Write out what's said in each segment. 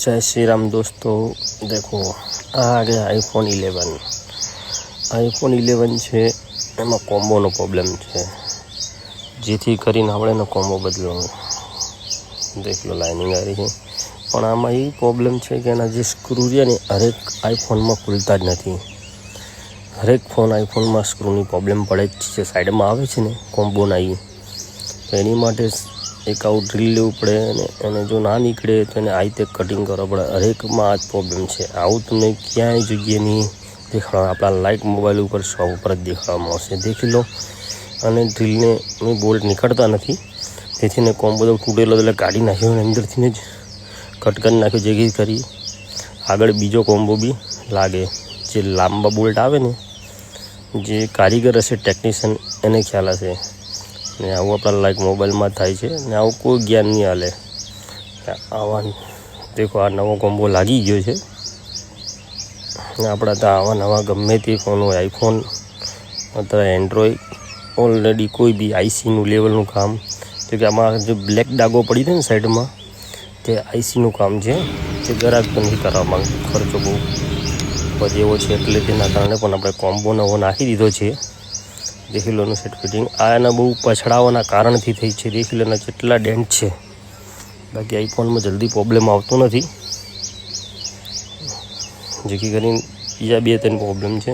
जय श्री राम दोस्तों। देखो आ गया आईफोन 11 છે એમાં કોમ્બોનો પ્રોબ્લેમ છે, જેથી કરીને આપણે એનો કોમ્બો બદલવાનો. દેખ લો લાઇનિંગ આવી છે, પણ આમાં એ પ્રોબ્લેમ છે કે એના જે સ્ક્રૂ છે ને હરેક આઈફોનમાં ખુલતા જ નથી. હરેક આઈફોનમાં સ્ક્રૂની પ્રોબ્લેમ પડે જ છે. સાઈડમાં આવે છે ને કોમ્બોના તો એની માટે એક આવું ડ્રીલ લેવું પડે અને જો ના નીકળે તો એને આ રીતે કટિંગ કરવા પડે. હરેકમાં આ જ પ્રોબ્લેમ છે. આવું તમને ક્યાંય જગ્યાએ નહીં દેખાડવા, આપણા લાઇક મોબાઈલ ઉપર શોપ ઉપર જ દેખાડવામાં આવશે. દેખી લો. અને ડ્રીલને બોલ્ટ નીકળતા નથી, તેથી ને કોમ્બો તો તૂટેલો એટલે કાઢી નાખ્યો અને અંદરથી જ કટ કરી નાખ્યો, જેથી કરી આગળ બીજો કોમ્બો બી લાગે. જે લાંબા બોલ્ટ આવે ને, જે કારીગર હશે ટેકનિશિયન એને ખ્યાલ હશે. ને આવું આપણા લાઈક મોબાઈલમાં થાય છે ને આવું કોઈ જ્ઞાન નહીં હાલે. આવા દેખો આ નવો કોમ્બો લાગી ગયો છે ને આપણા તો આવા નવા ગમે તે ફોન હોય, આઈફોન અથવા એન્ડ્રોઈડ, ઓલરેડી કોઈ બી આઈસીનું લેવલનું કામ. તો કે આમાં જે બ્લેક ડાઘો પડી છે ને સાઈડમાં, તે આઈસીનું કામ છે. તે ગ્રાહક પણ નથી કરવા માંગતું, ખર્ચો બહુ વધે એવો છે, એટલે તેના કારણે પણ આપણે કોમ્બો નવો નાખી દીધો છે. દેખી લો સેટ ફિટિંગ આ એના બહુ પછડાવાના કારણથી થઈ છે. દેખી લો એના કેટલા ડેન્ટ છે. બાકી આઈફોનમાં જલ્દી પ્રોબ્લેમ આવતો નથી, જેથી કરીને બીજા 2-3 પ્રોબ્લેમ છે.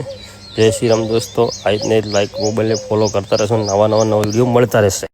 જય શ્રી રામ દોસ્તો. આઈને લાઈક મોબાઈલને ફોલો કરતા રહેશો, નવા વિડીયો મળતા રહેશે.